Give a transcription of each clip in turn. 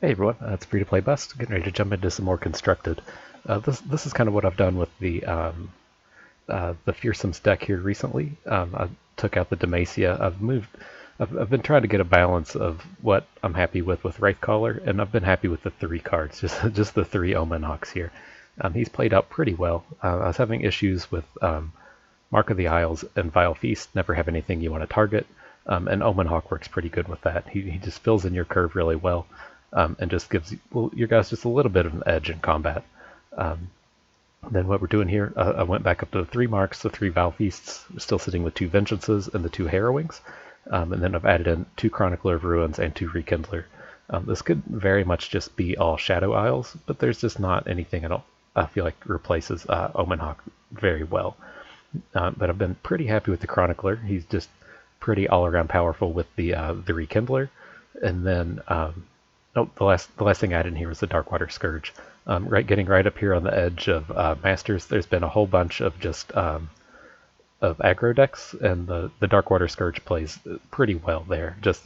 Hey everyone, it's Free to Play Best. Getting ready to jump into some more constructed. This is kind of what I've done with the Fearsome's deck here recently. I took out the Demacia. I've been trying to get a balance of what I'm happy with Wraithcaller, and I've been happy with the three cards, just the three Omen Hawks here. He's played out pretty well. I was having issues with Mark of the Isles and Vile Feast. Never have anything you want to target. And Omen Hawk works pretty good with that. He just fills in your curve really well. And just gives your guys just a little bit of an edge in combat. Then what we're doing here, I went back up to the 3 marks, the 3 Vow Feasts, still sitting with 2 Vengeances and the 2 Harrowings. And then I've added in 2 Chronicler of Ruins and 2 Rekindler. This could very much just be all Shadow Isles, but there's just not anything I feel like replaces Omen Hawk very well. But I've been pretty happy with the Chronicler. He's just pretty all-around powerful with the Rekindler. And then the last thing I added in here was the Darkwater Scourge. Getting right up here on the edge of Masters, there's been a whole bunch of just of aggro decks, and the Darkwater Scourge plays pretty well there. Just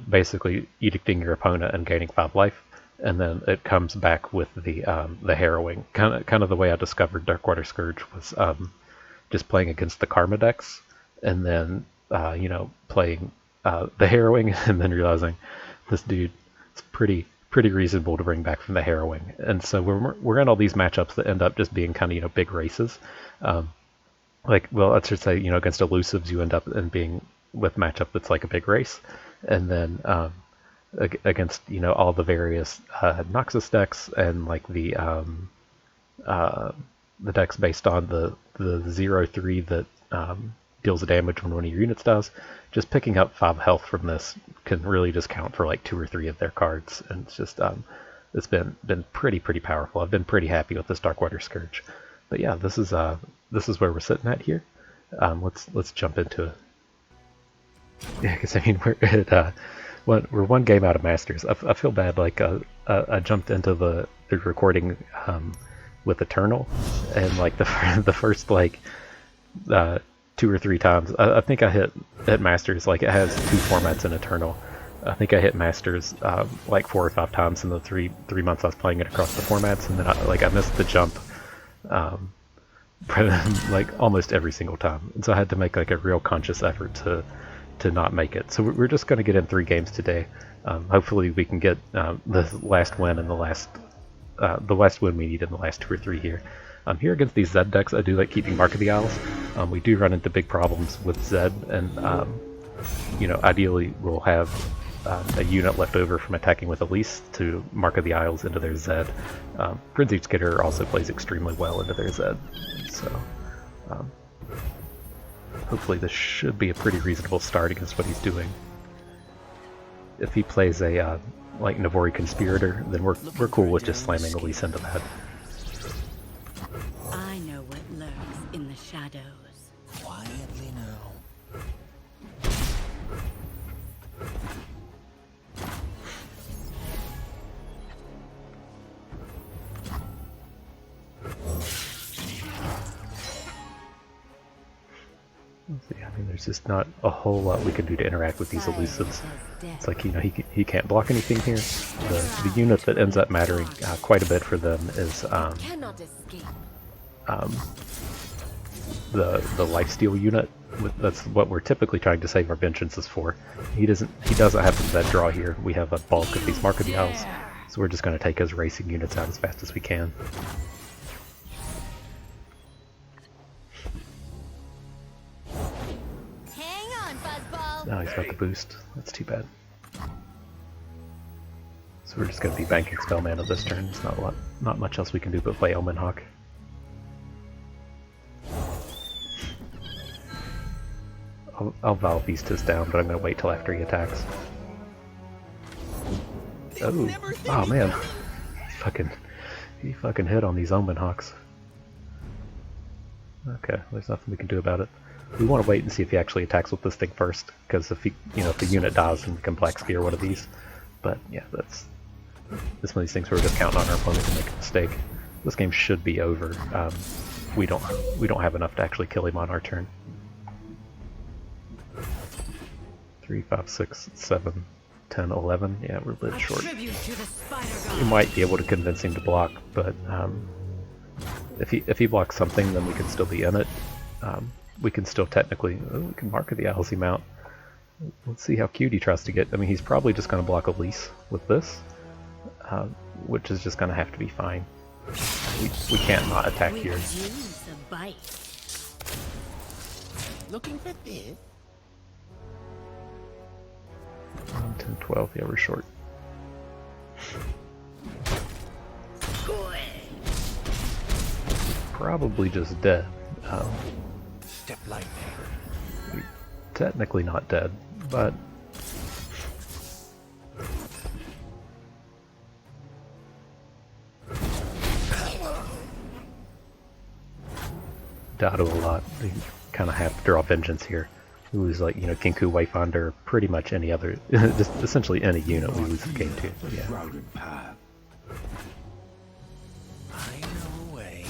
basically edicting your opponent and gaining 5 life, and then it comes back with the Harrowing. Kind of the way I discovered Darkwater Scourge was just playing against the Karma decks, and then playing the Harrowing, and then realizing this dude is pretty reasonable to bring back from the Harrowing. And so we're in all these matchups that end up just being kind of big races. Let's just say against Elusives you end up in being with matchup that's like a big race, and then against all the various Noxus decks and like the decks based on the 0/3 that deals damage when one of your units dies. Just picking up 5 health from this can really just count for like 2 or 3 of their cards, and it's just it's been pretty powerful. I've been pretty happy with this Darkwater Scourge. But yeah, this is where we're sitting at here. Let's jump into it. Yeah, because I mean we're 1 game out of Masters. I feel bad. Like I jumped into the recording with Eternal, and like the first like 2 or 3 times. I think I hit Masters. Like it has 2 formats in Eternal. I think I hit Masters like 4 or 5 times in the three months I was playing it across the formats, and then I missed the jump like almost every single time, and so I had to make like a real conscious effort to not make it. So we're just going to get in 3 games today. Hopefully we can get the last win and the last win we need in the last 2 or 3 here. Here against these Zed decks, I do like keeping Mark of the Isles. We do run into big problems with Zed, and ideally we'll have a unit left over from attacking with Elise to Mark of the Isles into their Zed. Frenzied Skitter also plays extremely well into their Zed, so hopefully this should be a pretty reasonable start against what he's doing. If he plays a like Navori Conspirator, then we're cool with just slamming Elise into that. I know what lurks in the shadows. Quietly now. Yeah, I mean, there's just not a whole lot we can do to interact with these Elusives. It's like, he can't block anything here. The unit that ends up mattering quite a bit for them is the lifesteal unit. That's what we're typically trying to save our vengeances for. He doesn't have that draw here. We have a bulk of these Mark of the Isles, so we're just going to take his racing units out as fast as we can. Oh, he's got the boost. That's too bad. So we're just going to be banking spell mana this turn. There's not much else we can do but play Omen Hawk. I'll Vow Feast his down, but I'm going to wait till after he attacks. Oh man, he fucking hit on these Omen Hawks. Okay, there's nothing we can do about it. We want to wait and see if he actually attacks with this thing first, because if the unit dies, then we can Black Spear one of these. But yeah, this one of these things where we're just counting on our opponent to make a mistake. This game should be over. We don't have enough to actually kill him on our turn. 3, 5, 6, 7. 10, 11. Yeah, we're a bit A short. tribute to the spider We god. might be able to convince him to block, but if he blocks something, then we can still be in it. We can still technically, we can mark the Owlsy Mount. Let's see how cute he tries to get. I mean, he's probably just going to block Elise with this, which is just going to have to be fine. We can't not attack We here. could use a bite. Looking for this? 10, 12, yeah, we're short. Probably just dead. Step lightly. Technically not dead, but Dado a lot. You kind of have to draw vengeance here. We lose, like, Kinku, Wayfinder, pretty much any other, just essentially any unit we lose the game to. Yeah. Shrouded path. I know a way.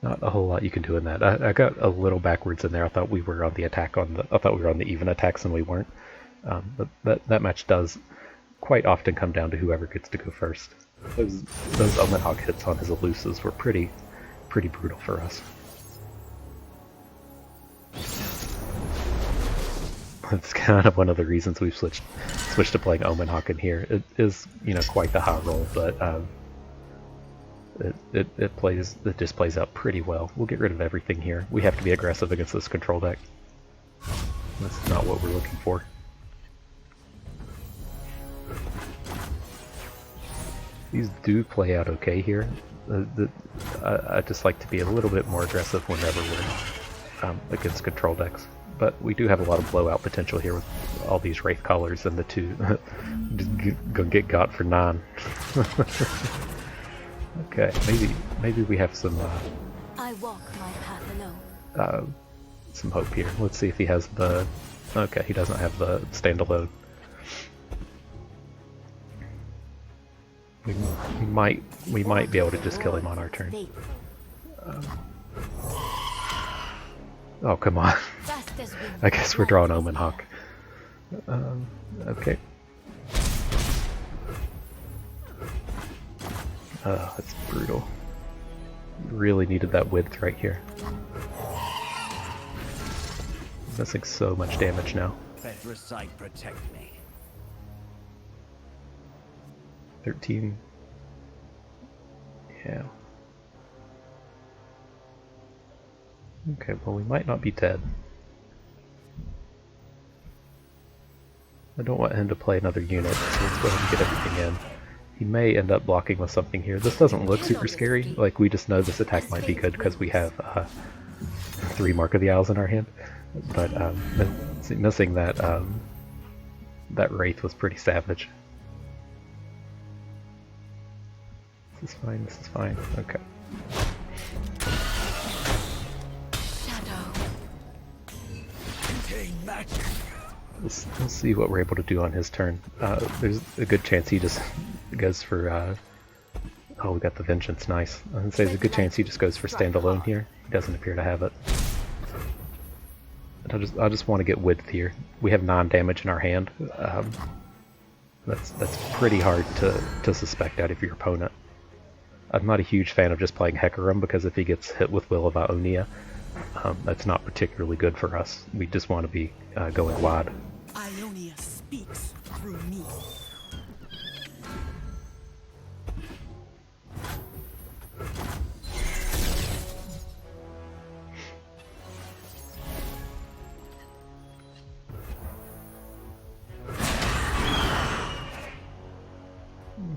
Not a whole lot you can do in that. I got a little backwards in there. I thought we were on the attack I thought we were on the even attacks and we weren't. But that match does quite often come down to whoever gets to go first. Those Omen Hawk hits on his Elusives were pretty brutal for us. It's kind of one of the reasons we've switched to playing Omen Hawk in here. It is, quite the hot roll, but it just plays out pretty well. We'll get rid of everything here. We have to be aggressive against this control deck. That's not what we're looking for. These do play out okay here. I just like to be a little bit more aggressive whenever we're against control decks. But we do have a lot of blowout potential here with all these Wraith Callers and the two just gonna get got for 9. Okay, maybe we have some I walk my path alone. some hope here. Let's see if he has the. Okay, he doesn't have the standalone. We might be able to just kill him on our turn. Oh, come on. Fast as wind. I guess we're drawing Omen Hawk. Okay. Oh, that's brutal. Really needed that width right here. Missing so much damage now. Better sight protect me. 13. Yeah. Okay, well, we might not be dead. I don't want him to play another unit, so let's go ahead and get everything in. He may end up blocking with something here. This doesn't look super scary. Like, we just know this attack might be good because we have 3 Mark of the Owls in our hand. But missing that that Wraith was pretty savage. This is fine. This is fine. Okay. Shadow. Contain magic. Let's see what we're able to do on his turn. There's a good chance he just goes for. Oh, we got the Vengeance. Nice. I would say there's a good chance he just goes for standalone here. He doesn't appear to have it. I just want to get width here. We have 9 damage in our hand. That's pretty hard to suspect out of your opponent. I'm not a huge fan of just playing Hecarim because if he gets hit with Will of Ionia, that's not particularly good for us. We just want to be going wide. Ionia speaks through me.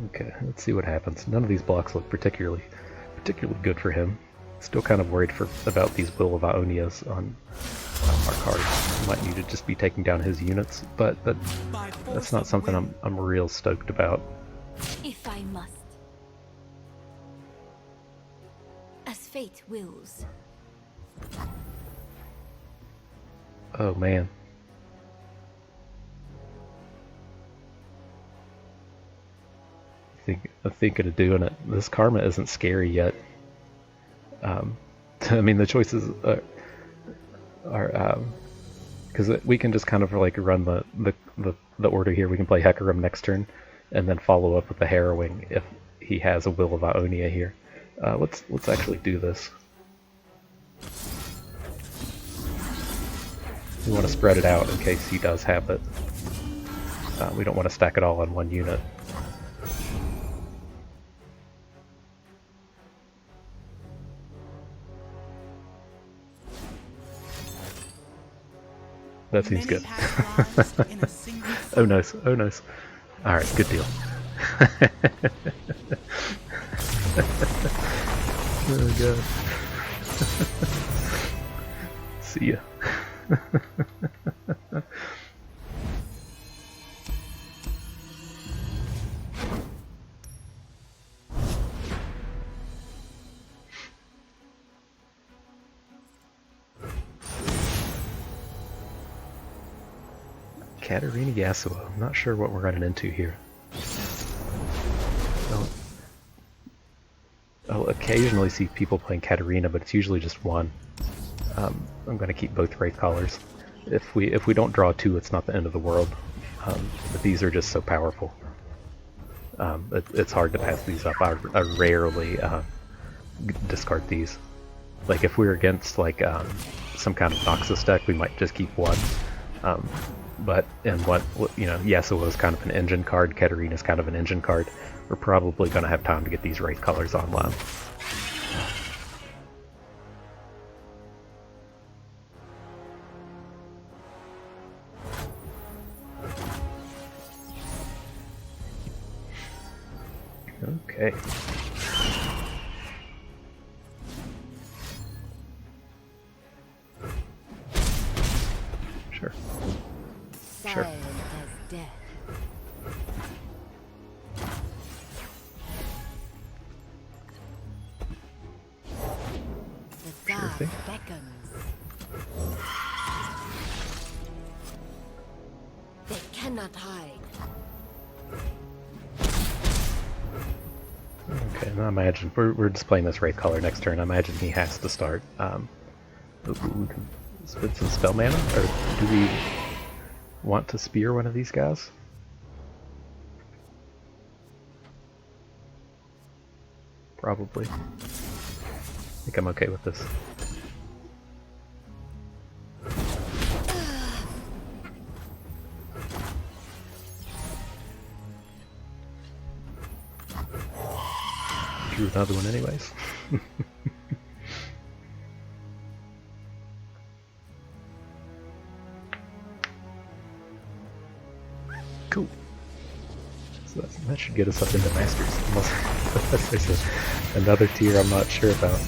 Okay, let's see what happens. None of these blocks look particularly good for him. Still kind of worried about these Will of Ionias on our cards. Might need to just be taking down his units, but that's not something I'm real stoked about. If I must. As fate wills. Oh man. I'm thinking of doing it. This karma isn't scary yet. I mean, the choices are because we can just kind of like run the order here. We can play Hecarim next turn, and then follow up with the Harrowing if he has a Will of Ionia here. Let's actually do this. We want to spread it out in case he does have it. We don't want to stack it all on one unit. That seems good. Oh nice, oh nice. Alright, good deal. Oh god. See ya. Katarina Yasuo. I'm not sure what we're running into here. I'll occasionally see people playing Katarina, but it's usually just one. I'm going to keep both Wraith Callers. If we don't draw two, it's not the end of the world. But these are just so powerful. It's hard to pass these up. I rarely discard these. Like if we're against like some kind of Noxus deck, we might just keep one. But in what Yasuo is kind of an engine card, Katarina is kind of an engine card. We're probably going to have time to get these Wraith Callers online. Okay. Sure. Sure. Silent as death. The Sure dark thing. beckons. They cannot hide. Okay, now imagine we're just playing this Wraith Caller next turn. I imagine he has to start. We can spend some spell mana, or do we want to spear one of these guys? Probably. I think I'm okay with this. Drew another one anyways. Cool. So that should get us up into Masters. Unless there's another tier I'm not sure about.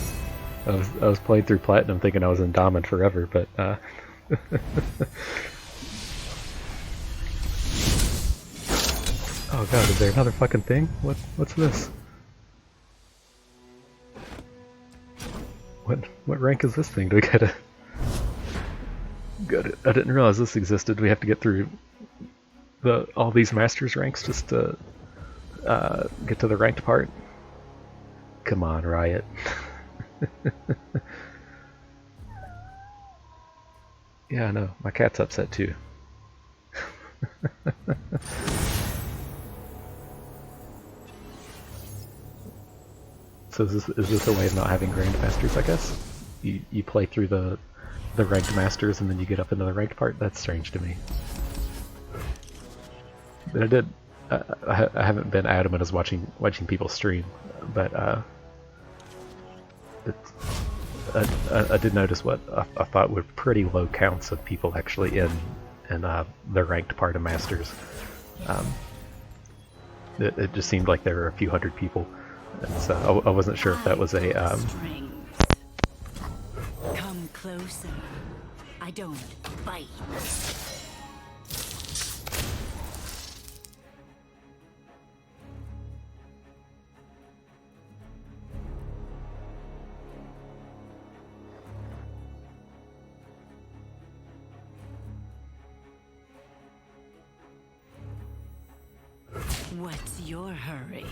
I was playing through Platinum thinking I was in Diamond forever, but oh god, is there another fucking thing? What's this? What rank is this thing? Do we gotta... Got it. I didn't realize this existed. We have to get through all these Masters ranks just to get to the ranked part. Come on, Riot. Yeah, I know. My cat's upset too. So is this a way of not having Grandmasters, I guess? You play through the ranked Masters and then you get up into the ranked part? That's strange to me. But I haven't been adamant as watching people stream, but I did notice what I thought were pretty low counts of people actually in the ranked part of Masters. It just seemed like there were a few hundred people, and so I wasn't sure if that was a Come closer. I don't bite. What's your hurry?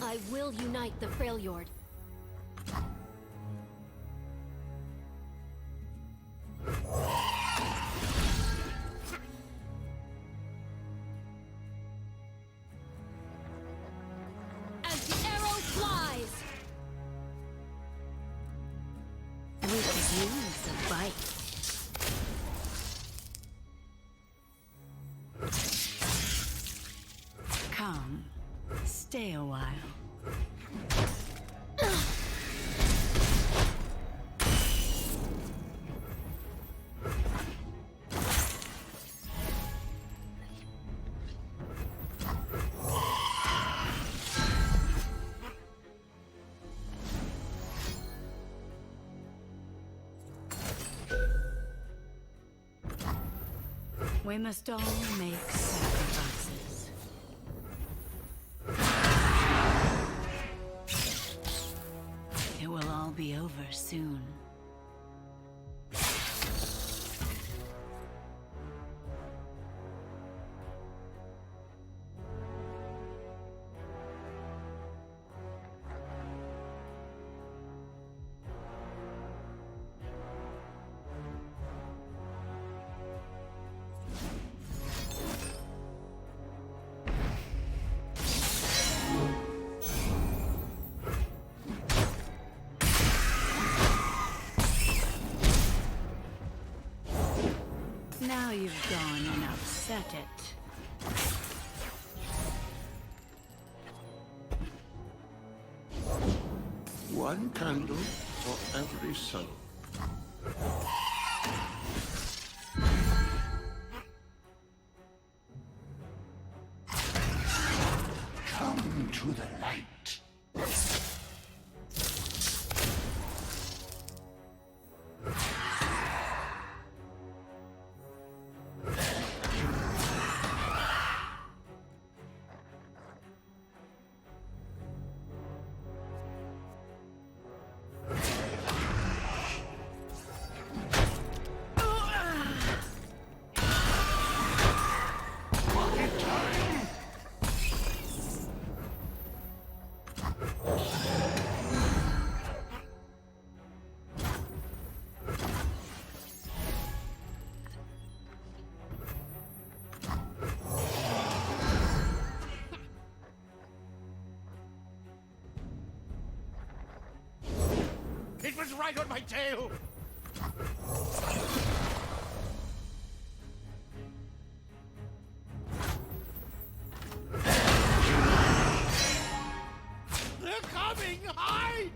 I will unite the Freljord. As the arrow flies! We could use a bite. Come, stay a while. We must all make sacrifices. It will all be over soon. Now you've gone and upset it. One candle for every soul. Come to the light. It was right on my tail! They're coming! Hide!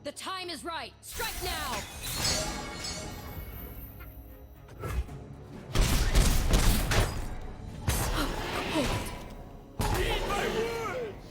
The time is right! Strike now! Heed my words!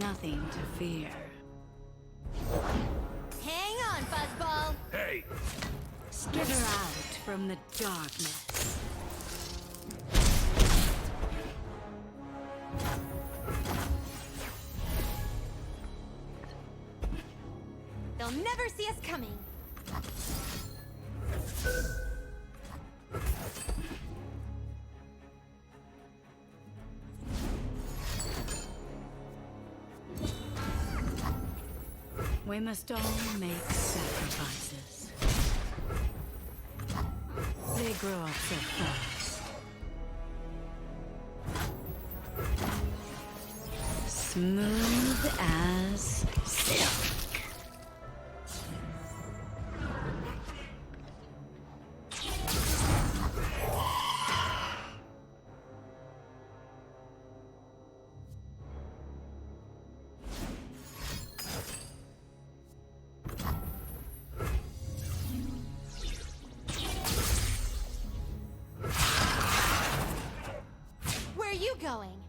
nothing to fear. Hang on, Fuzzball. Hey! Skitter out from the darkness. They'll never see us coming. We must all make sacrifices. They grow up so fast. Smooth as silk. Where are you going?